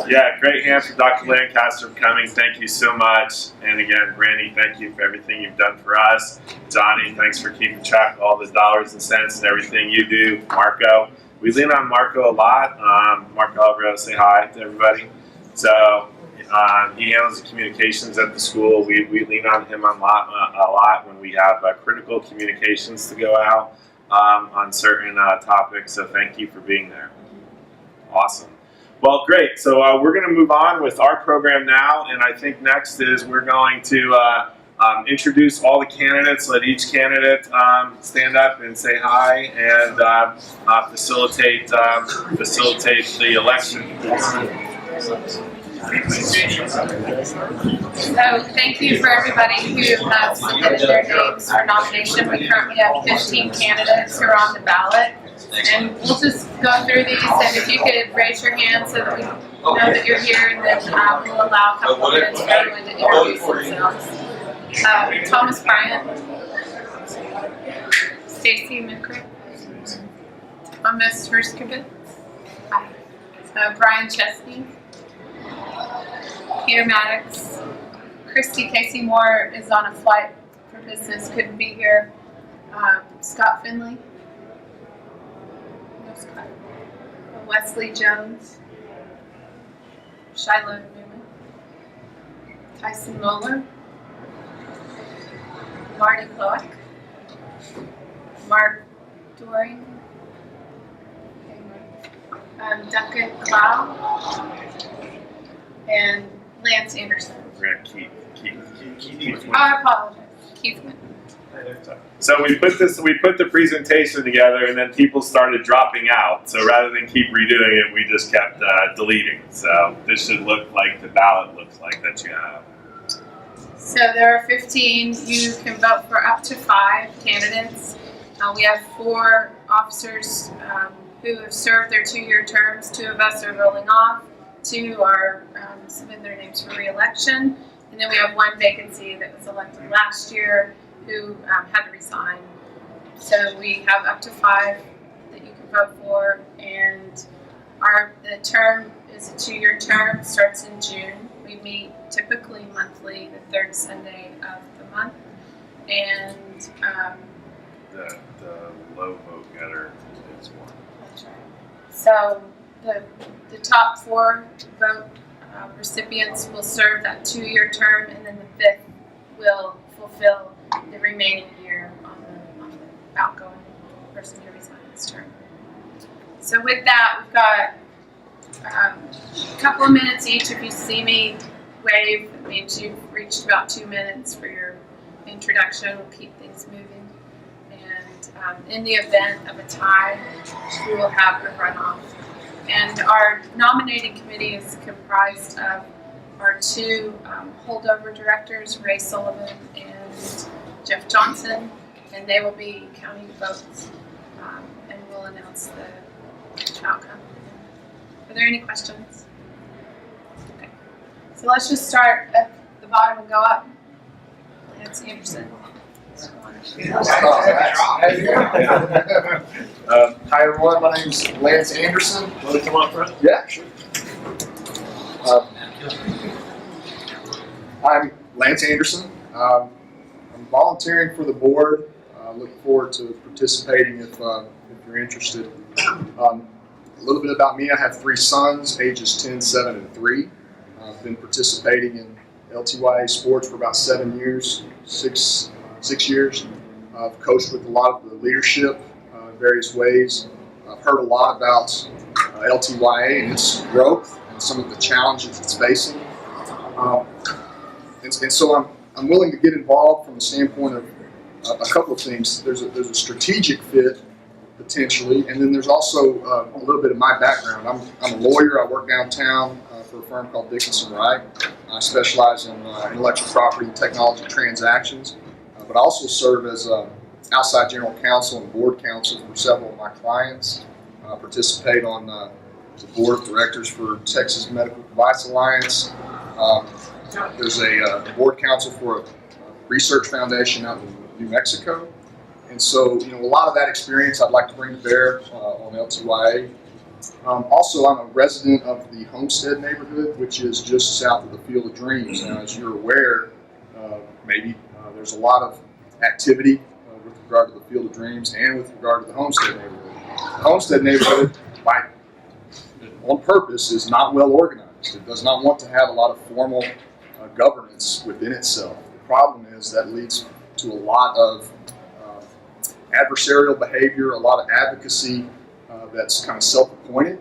Yeah, great hands for Dr. Lancaster for coming. Thank you so much. And again, Brandy, thank you for everything you've done for us. Johnny, thanks for keeping track of all the dollars and cents and everything you do. Marco, we lean on Marco a lot. Marco Alvarez, say hi to everybody. So he handles the communications at the school. We lean on him a lot when we have critical communications to go out on certain topics. So thank you for being there. Awesome. Well, great. So we're going to move on with our program now, and I think next is we're going to introduce all the candidates. Let each candidate stand up and say hi and facilitate the election. So thank you for everybody who has submitted their names for nomination. We currently have 15 candidates who are on the ballot. And we'll just go through these, and if you could raise your hand so that we know that you're here, and then we'll allow a couple of minutes for everyone to introduce themselves. Thomas Bryant, Stacy McCrick, Thomas Herskovitz, Brian Chesney, Peter Maddox, Christy Casey Moore is on a flight for business, couldn't be here, Scott Finley, Wesley Jones, Shiloh Newman, Tyson Moeller, Marty Kloek, Mark Doring, Duncan Clow, and Lance Anderson. We're going to Keith. I apologize. Keith Wynn. So we put the presentation together, and then people started dropping out. So rather than keep redoing it, we just kept deleting. So this should look like the ballot looks like that you have. So there are 15. You can vote for up to 5 candidates. We have 4 officers who have served their 2-year terms. 2 of us are rolling off. 2 are submitting their names for re-election. And then we have 1 vacancy that was elected last year who had to resign. So we have up to 5 that you can vote for, and the term is a 2-year term, starts in June. We meet typically monthly, the 3rd Sunday of the month, and the low vote getter is one. That's right. So the top 4 vote recipients will serve that 2-year term, and then the 5th will fulfill the remaining year on the outgoing person who resigned this term. So with that, we've got a couple of minutes each. If you see me wave, it means you've reached about 2 minutes for your introduction. We'll keep things moving. And in the event of a tie, we will have a runoff. And our nominating committee is comprised of our 2 holdover directors, Ray Sullivan and Jeff Johnson, and they will be counting votes, and we'll announce the outcome. Are there any questions? Okay. So let's just start at the bottom and go up. Lance Anderson. Hi everyone, my name is Lance Anderson. Want to come up front? Yeah, sure. I'm Lance Anderson. I'm volunteering for the board. Look forward to participating if you're interested. A little bit about me: I have 3 sons, ages 10, 7, and 3. I've been participating in LTYA sports for about 7 years, six years. I've coached with a lot of the leadership in various ways. I've heard a lot about LTYA and its growth and some of the challenges it's facing. And so I'm willing to get involved from the standpoint of a couple of things. There's a strategic fit potentially, and then there's also a little bit of my background. I'm a lawyer. I work downtown for a firm called Dickinson Wright. I specialize in intellectual property and technology transactions, but I also serve as outside general counsel and board counsel for several of my clients. I participate on the board of directors for Texas Medical Device Alliance. There's a board counsel for a research foundation out in New Mexico. And so, a lot of that experience I'd like to bring to bear on LTYA. Also, I'm a resident of the Homestead neighborhood, which is just south of the Field of Dreams. Now, as you're aware, there's a lot of activity with regard to the Field of Dreams and with regard to the Homestead neighborhood. The Homestead neighborhood, on purpose, is not well organized. It does not want to have a lot of formal governance within itself. The problem is that leads to a lot of adversarial behavior, a lot of advocacy that's kind of self-appointed.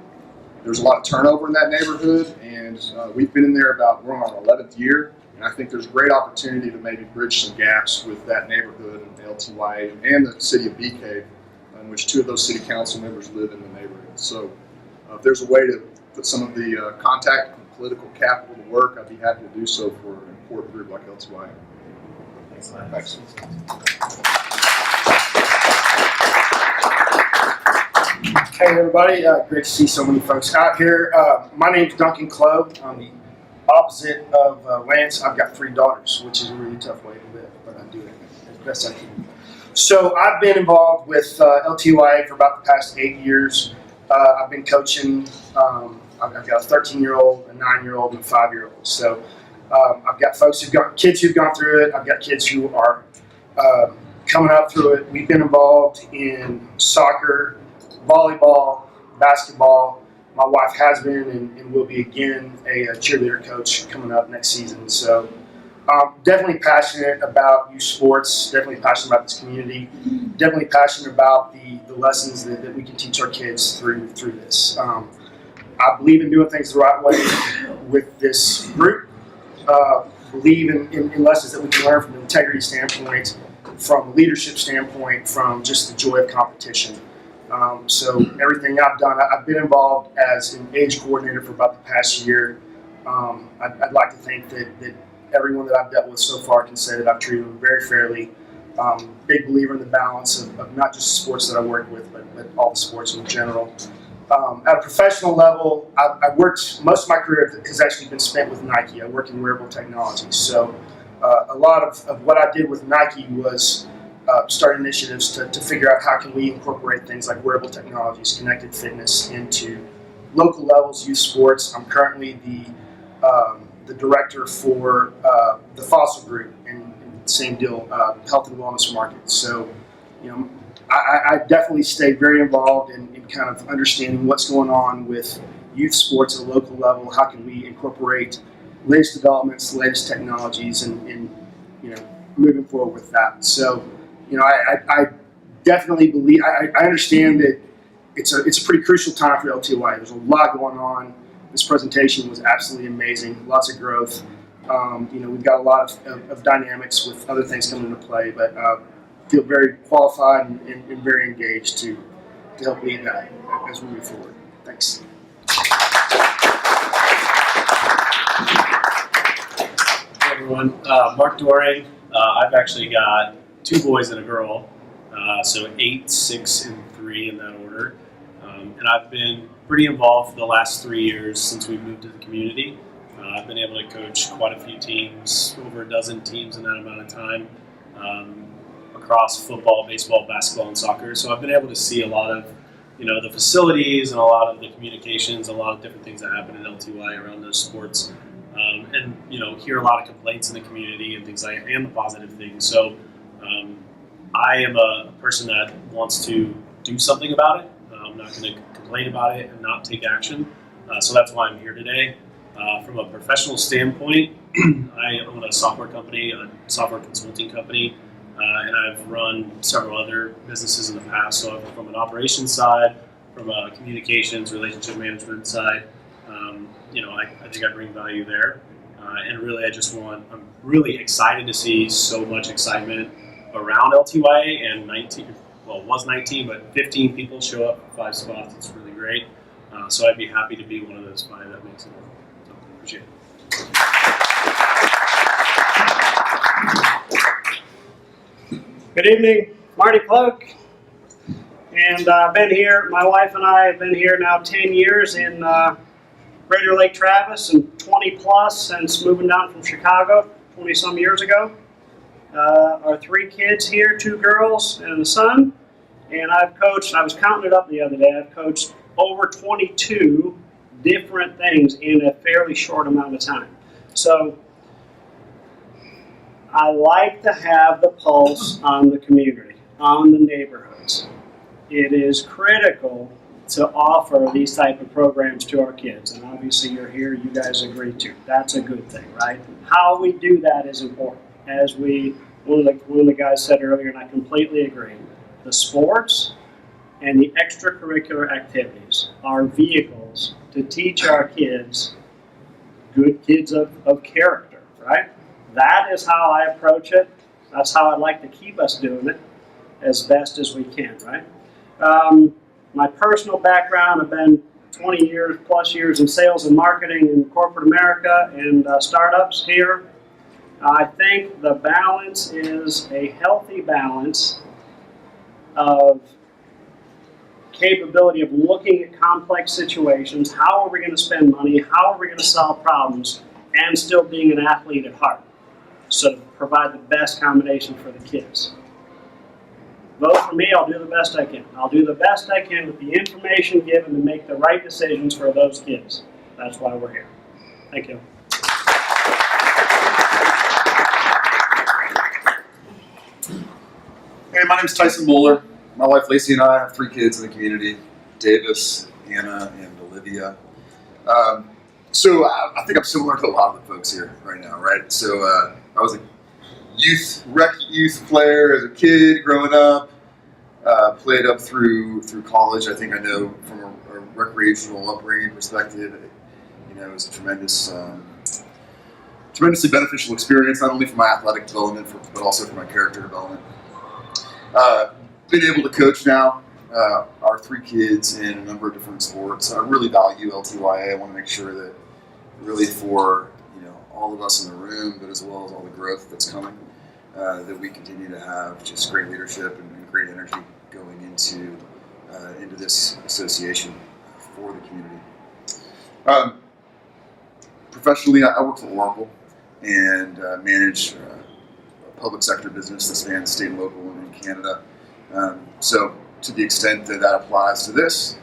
There's a lot of turnover in that neighborhood, and we've been in there we're on our 11th year, and I think there's great opportunity to maybe bridge some gaps with that neighborhood and the LTYA and the city of Bee Cave, in which 2 of those city council members live in the neighborhood. So if there's a way to put some of the contact and political capital to work, I'd be happy to do so for an important group like LTYA. Thanks, Lance. Thanks. Hey everybody, great to see so many folks out here. My name's Duncan Clough. I'm the opposite of Lance. I've got 3 daughters, which is a really tough way to live, but I do it as best I can. So I've been involved with LTYA for about the past 8 years. I've been coaching. I've got a 13-year-old, a 9-year-old, and a 5-year-old. So I've got kids who've gone through it. I've got kids who are coming up through it. We've been involved in soccer, volleyball, basketball. My wife has been and will be again a cheerleader coach coming up next season. So definitely passionate about youth sports, definitely passionate about this community, definitely passionate about the lessons that we can teach our kids through this. I believe in doing things the right way with this group. Believe in lessons that we can learn from an integrity standpoint, from a leadership standpoint, from just the joy of competition. So everything I've done, I've been involved as an age coordinator for about the past year. I'd like to think that everyone that I've dealt with so far can say that I've treated them very fairly. Big believer in the balance of not just the sports that I work with, but all the sports in general. At a professional level, I've worked, most of my career has actually been spent with Nike. I work in wearable technology. So a lot of what I did with Nike was start initiatives to figure out how can we incorporate things like wearable technologies, connected fitness into local levels, youth sports. I'm currently the director for the Fossil Group, and same deal, health and wellness market. So, I definitely stay very involved in kind of understanding what's going on with youth sports at a local level. How can we incorporate latest developments, latest technologies, and moving forward with that. So, I definitely believe, I understand that it's a pretty crucial time for LTYA. There's a lot going on. This presentation was absolutely amazing. Lots of growth. We've got a lot of dynamics with other things coming into play, but feel very qualified and very engaged to help lead that as we move forward. Thanks. Hey everyone, Mark Doring. I've actually got 2 boys and a girl, so 8, 6, and 3 in that order. And I've been pretty involved for the last 3 years since we moved to the community. I've been able to coach quite a few teams, over a dozen teams in that amount of time, across football, baseball, basketball, and soccer. So I've been able to see a lot of, the facilities and a lot of the communications, a lot of different things that happen in LTY around those sports, and hear a lot of complaints in the community and things like, and the positive things. So I am a person that wants to do something about it. I'm not going to complain about it and not take action. So that's why I'm here today. From a professional standpoint, I own a software company, a software consulting company, and I've run several other businesses in the past. So from an operations side, from a communications, relationship management side, I think I bring value there. And really, I'm really excited to see so much excitement around LTYA, and it was 19, but 15 people show up for 5 spots. It's really great. So I'd be happy to be one of those 5 that makes it. So appreciate it. Good evening, Marty Cloak, and I've been here, my wife and I have been here now 10 years in Greater Lake Travis, and 20 plus since moving down from Chicago 20 some years ago. Our 3 kids here, 2 girls and a son, and I've coached, I was counting it up the other day, I've coached over 22 different things in a fairly short amount of time. So I like to have the pulse on the community, on the neighborhoods. It is critical to offer these type of programs to our kids, and obviously you're here, you guys agree too. That's a good thing, right? How we do that is important. As one of the guys said earlier, and I completely agree, the sports and the extracurricular activities are vehicles to teach our kids good kids of character, right? That is how I approach it. That's how I'd like to keep us doing it as best as we can, right? My personal background, I've been 20 years plus years in sales and marketing in corporate America and startups here. I think the balance is a healthy balance of capability of looking at complex situations. How are we going to spend money? How are we going to solve problems? And still being an athlete at heart. So to provide the best combination for the kids. Vote for me, I'll do the best I can. I'll do the best I can with the information given to make the right decisions for those kids. That's why we're here. Thank you. Hey, my name is Tyson Bowler. My wife Lacey and I have 3 kids in the community, Davis, Anna, and Olivia. So I think I'm similar to a lot of the folks here right now, right? So I was a rec youth player as a kid growing up, played up through college. I think I know from a recreational upbringing perspective, it was a tremendously beneficial experience, not only for my athletic development, but also for my character development. Been able to coach now our 3 kids in a number of different sports. I really value LTYA. I want to make sure that really for all of us in the room, but as well as all the growth that's coming, that we continue to have just great leadership and great energy going into this association for the community. Professionally, I work for Oracle and manage a public sector business that spans state and local and in Canada. So to the extent that applies to this,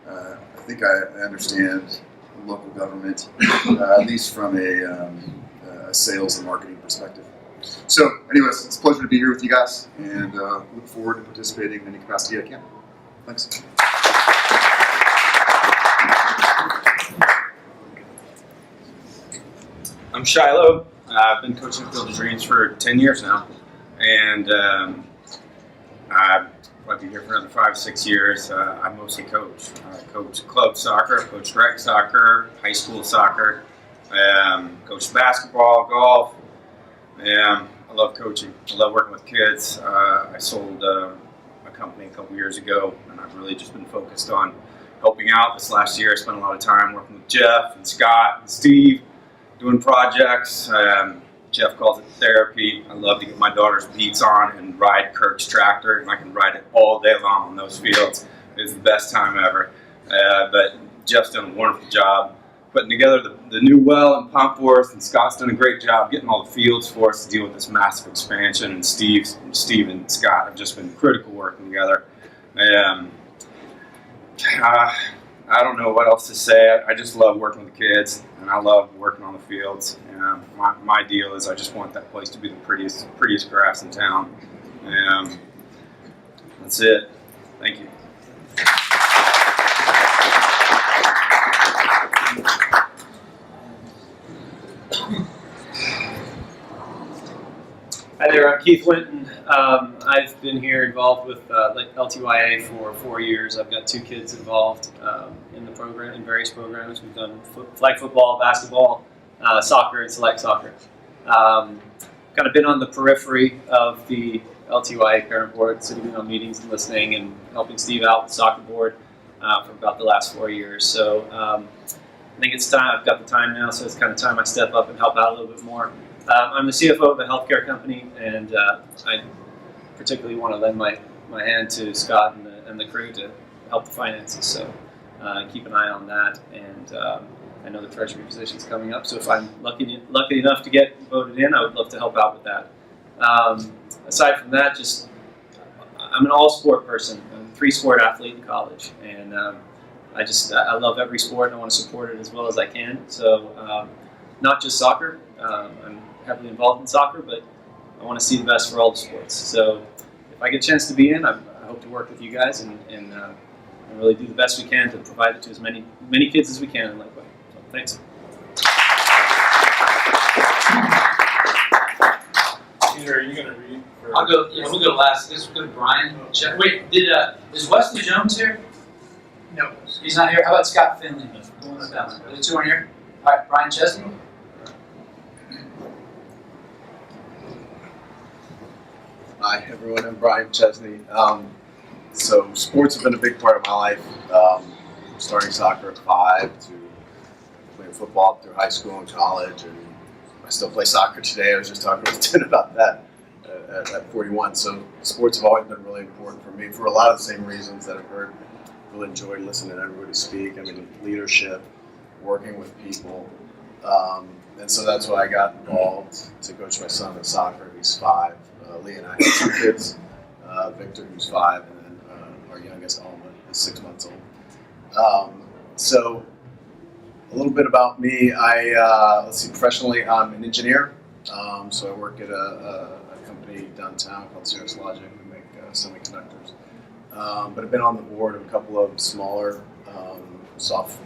I think I understand local government, at least from a sales and marketing perspective. So anyways, it's a pleasure to be here with you guys, and look forward to participating in any capacity I can. Thanks. I'm Shiloh. I've been coaching Field of Dreams for 10 years now, and I've been here for another 5-6 years. I mostly coach. I coach club soccer, coach rec soccer, high school soccer, coach basketball, golf. I love coaching. I love working with kids. I sold a company a couple years ago, and I've really just been focused on helping out. This last year, I spent a lot of time working with Jeff and Scott and Steve, doing projects. Jeff calls it therapy. I love to get my daughter's beats on and ride Kirk's tractor, and I can ride it all day long on those fields. It's the best time ever. But Jeff's done a wonderful job putting together the new well in Pomforth, and Scott's done a great job getting all the fields for us to deal with this massive expansion, and Steve and Scott have just been critical working together. I don't know what else to say. I just love working with the kids, and I love working on the fields. My deal is I just want that place to be the prettiest grass in town. That's it. Thank you. Hi there, I'm Keith Winton. I've been here involved with LTYA for 4 years. I've got 2 kids involved in the program, in various programs. We've done flag football, basketball, soccer, and select soccer. Kind of been on the periphery of the LTYA parent board, sitting in on meetings and listening and helping Steve out with the soccer board for about the last 4 years. So I think it's time. I've got the time now, so it's kind of time I step up and help out a little bit more. I'm the CFO of a healthcare company, and I particularly want to lend my hand to Scott and the crew to help the finances. So keep an eye on that, and I know the treasury position is coming up. So if I'm lucky enough to get voted in, I would love to help out with that. Aside from that, just I'm an all-sport person. I'm a 3-sport athlete in college, and I love every sport and I want to support it as well as I can. So not just soccer. I'm heavily involved in soccer, but I want to see the best for all the sports. So if I get a chance to be in, I hope to work with you guys and really do the best we can to provide it to as many kids as we can in Lakeway. So thanks. Peter, are you going to read? I'll go. Yeah, we'll go last. Let's go to Brian. Wait, is Wesley Jones here? No, he's not here. How about Scott Finley? Are the two on here? All right, Brian Chesney. Hi everyone, I'm Brian Chesney. So sports have been a big part of my life. Starting soccer at 5 to playing football through high school and college, and I still play soccer today. I was just talking with Tim about that at 41. So sports have always been really important for me for a lot of the same reasons that I've heard. Really enjoyed listening to everybody speak. I mean, leadership, working with people, and so that's why I got involved to coach my son in soccer. He's 5. Lee and I have 2 kids. Victor, who's 5, and then our youngest, Alma, is 6 months old. So a little bit about me. Let's see, professionally, I'm an engineer. So I work at a company downtown called Cirrus Logic. We make semiconductors. But I've been on the board of a couple of smaller soft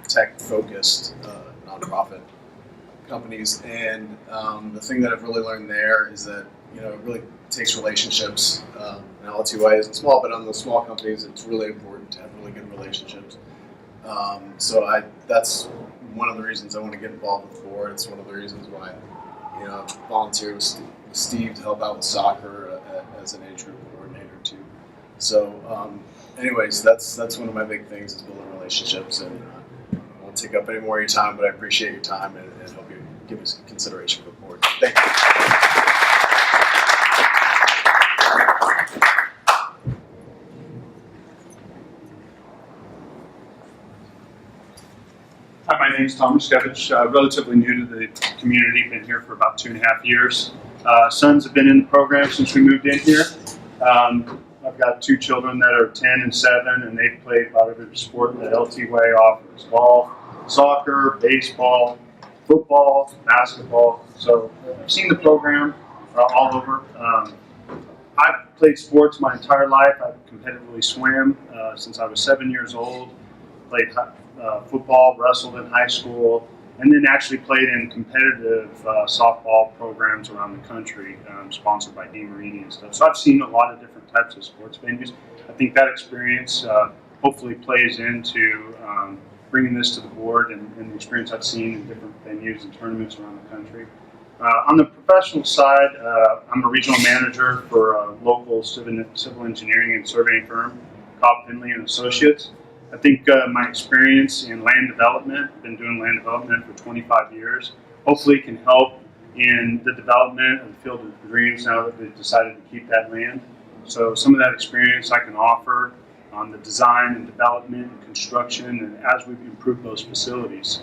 tech-focused nonprofit companies, and the thing that I've really learned there is that it really takes relationships. Now LTYA isn't small, but on the small companies, it's really important to have really good relationships. So that's one of the reasons I want to get involved with the board. It's one of the reasons why I volunteered with Steve to help out with soccer as an age group coordinator too. So, anyways, that's one of my big things is building relationships, and I won't take up any more of your time, but I appreciate your time and hope you give us consideration for the board. Thank you. Hi, my name is Tom Muskevich, relatively new to the community, been here for about 2.5 years. Sons have been in the program since we moved in here. I've got 2 children that are 10 and 7, and they've played about every sport that LTYA offers: golf, soccer, baseball, football, basketball. So I've seen the program all over. I've played sports my entire life. I've competitively swam since I was 7 years old, played football, wrestled in high school, and then actually played in competitive softball programs around the country, sponsored by Dean Marini and stuff. So I've seen a lot of different types of sports venues. I think that experience hopefully plays into bringing this to the board and the experience I've seen in different venues and tournaments around the country. On the professional side, I'm a regional manager for a local civil engineering and surveying firm, Cobb Finley and Associates. I think my experience in land development, been doing land development for 25 years, hopefully can help in the development of the Field of Dreams now that they've decided to keep that land. So some of that experience I can offer on the design and development and construction and as we improve those facilities.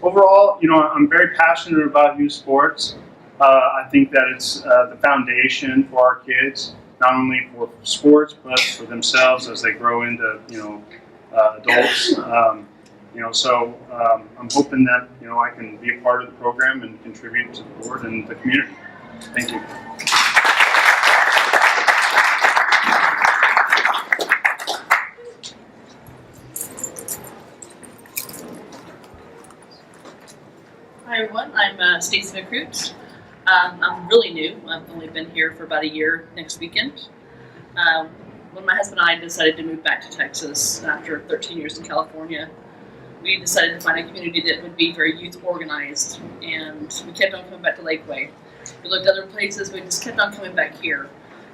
Overall, I'm very passionate about youth sports. I think that it's the foundation for our kids, not only for sports, but for themselves as they grow into, adults. So I'm hoping that, I can be a part of the program and contribute to the board and the community. Thank you. Hi everyone, I'm Stacey McCroot. I'm really new. I've only been here for about a year next weekend. When my husband and I decided to move back to Texas after 13 years in California, we decided to find a community that would be very youth organized, and we kept on coming back to Lakeway. We looked at other places, we just kept on coming back here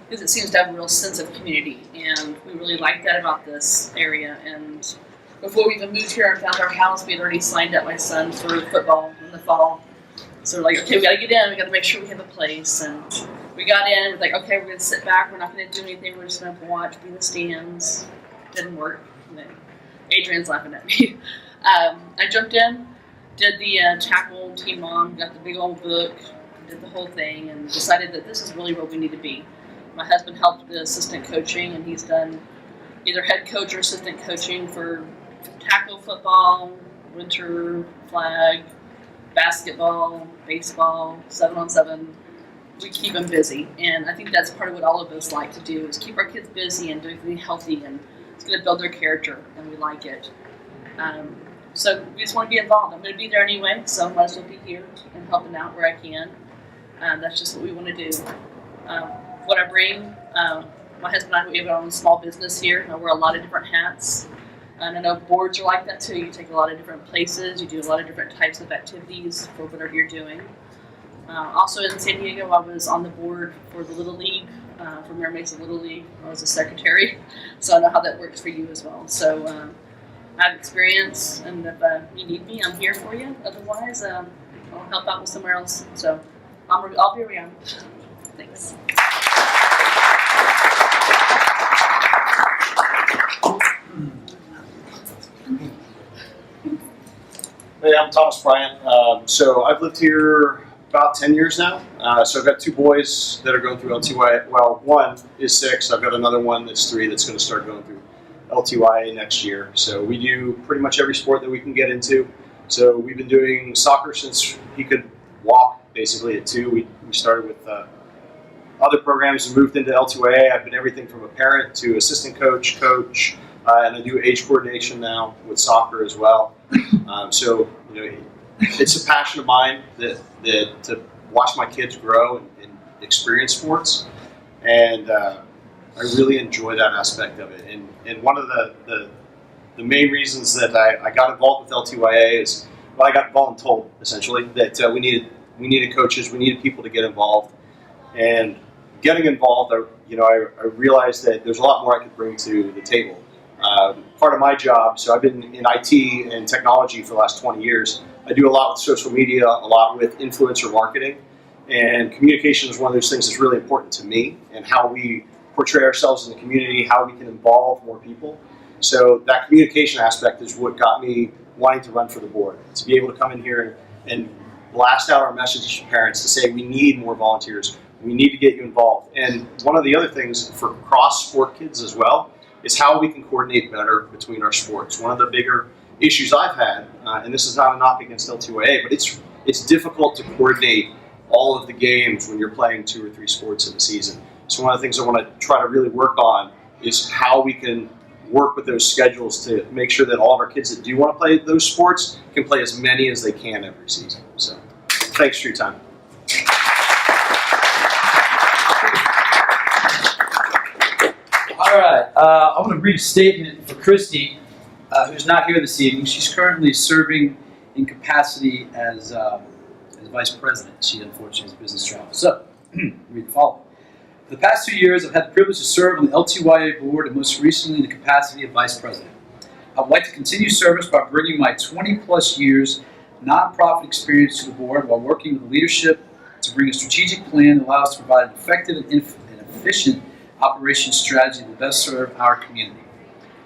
because it seems to have a real sense of community, and we really liked that about this area. And before we even moved here and found our house, we had already signed up my son for football in the fall. So we're like, okay, we gotta get in, we gotta make sure we have a place. And we got in, we're like, okay, we're gonna sit back, we're not gonna do anything, we're just gonna watch, be in the stands. Didn't work. And then Adrian's laughing at me. I jumped in, did the tackle, team on, got the big old book, did the whole thing, and decided that this is really where we need to be. My husband helped the assistant coaching, and he's done either head coach or assistant coaching for tackle football, winter flag, basketball, baseball, 7-on-7. We keep them busy, and I think that's part of what all of us like to do is keep our kids busy and doing something healthy, and it's going to build their character, and we like it. So we just want to be involved. I'm going to be there anyway, so I might as well be here and helping out where I can. That's just what we want to do. What I bring, my husband and I, we have our own small business here. I wear a lot of different hats. And I know boards are like that too. You take a lot of different places. You do a lot of different types of activities for whatever you're doing. Also in San Diego, I was on the board for the Little League, for Mary Mesa Little League. I was a secretary, so I know how that works for you as well. So I have experience, and if you need me, I'm here for you. Otherwise, I'll help out with somewhere else. So I'll be around. Thanks. Hey, I'm Thomas Bryant. So I've lived here about 10 years now. So I've got 2 boys that are going through LTYA. Well, one is 6. I've got another one that's 3 that's going to start going through LTYA next year. So we do pretty much every sport that we can get into. So we've been doing soccer since he could walk, basically at 2. We started with other programs and moved into LTYA. I've been everything from a parent to assistant coach, and I do age coordination now with soccer as well. So it's a passion of mine that to watch my kids grow and experience sports, and I really enjoy that aspect of it. And one of the main reasons that I got involved with LTYA is, well, I got voluntold essentially that we needed coaches, we needed people to get involved, and getting involved, I realized that there's a lot more I could bring to the table. Part of my job, so I've been in IT and technology for the last 20 years. I do a lot with social media, a lot with influencer marketing, and communication is one of those things that's really important to me, and how we portray ourselves in the community, how we can involve more people. So that communication aspect is what got me wanting to run for the board, to be able to come in here and blast out our message to parents to say we need more volunteers, we need to get you involved. And one of the other things for cross-sport kids as well is how we can coordinate better between our sports. One of the bigger issues I've had, and this is not a knock against LTYA, but it's difficult to coordinate all of the games when you're playing 2 or 3 sports in a season. So one of the things I want to try to really work on is how we can work with those schedules to make sure that all of our kids that do want to play those sports can play as many as they can every season. So thanks for your time. All right, I want to read a statement for Christy, who's not here this evening. She's currently serving in capacity as vice president. She unfortunately has business travel. So, read the following. For the past 2 years, I've had the privilege to serve on the LTYA board and most recently in the capacity of vice president. I would like to continue service by bringing my 20-plus years nonprofit experience to the board while working with the leadership to bring a strategic plan that allows us to provide an effective and efficient operations strategy that will best serve our community.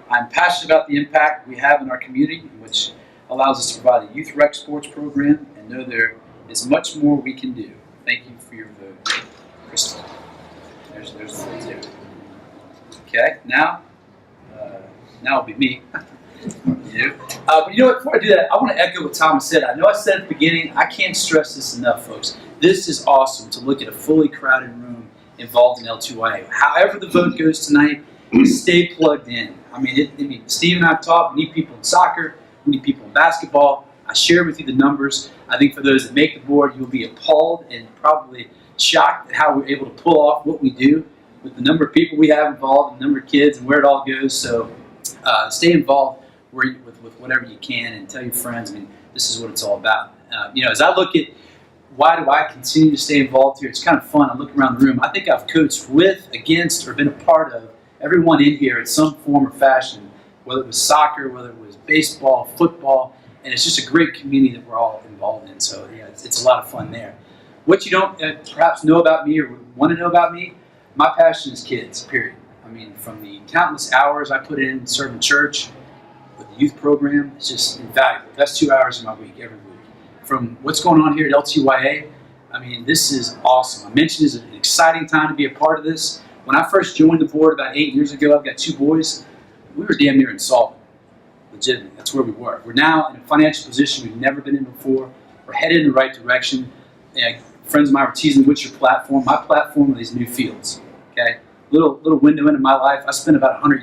I'm passionate about the impact we have in our community, which allows us to provide a youth rec sports program, and know there is much more we can do. Thank you for your vote, Kristen. There's the vote there. Okay, now it'll be me. But you know what? Before I do that, I want to echo what Thomas said. I know I said at the beginning, I can't stress this enough, folks. This is awesome to look at a fully crowded room involved in LTYA. However the vote goes tonight, stay plugged in. I mean, Steve and I have talked. We need people in soccer. We need people in basketball. I shared with you the numbers. I think for those that make the board, you'll be appalled and probably shocked at how we're able to pull off what we do with the number of people we have involved, the number of kids, and where it all goes. So stay involved with whatever you can, and tell your friends. I mean, this is what it's all about. As I look at why do I continue to stay involved here, it's kind of fun. I look around the room. I think I've coached with, against, or been a part of everyone in here in some form or fashion, whether it was soccer, whether it was baseball, football, and it's just a great community that we're all involved in. So yeah, it's a lot of fun there. What you don't perhaps know about me or want to know about me, my passion is kids, period. I mean, from the countless hours I put in serving church with the youth program, it's just invaluable. That's 2 hours of my week, every week. From what's going on here at LTYA, I mean, this is awesome. I mentioned it's an exciting time to be a part of this. When I first joined the board about 8 years ago, I've got 2 boys. we were damn near insolvent. Legitimately, that's where we were. We're now in a financial position we've never been in before. We're headed in the right direction. And friends of mine were teasing, what's your platform? My platform are these new fields. Okay, little window into my life. I spent about 100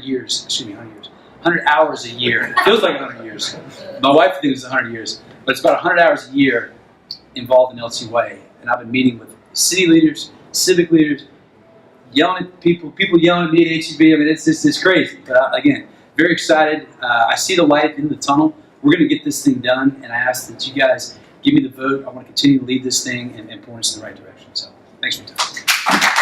hours a year. It feels like 100 years. My wife thinks it's 100 years, but it's about 100 hours a year involved in LTYA. And I've been meeting with city leaders, civic leaders, yelling at people yelling at me at HEB. I mean, it's crazy. But again, very excited. I see the light at the end of the tunnel. We're going to get this thing done, and I ask that you guys give me the vote. I want to continue to lead this thing and point us in the right direction. So, thanks for your time.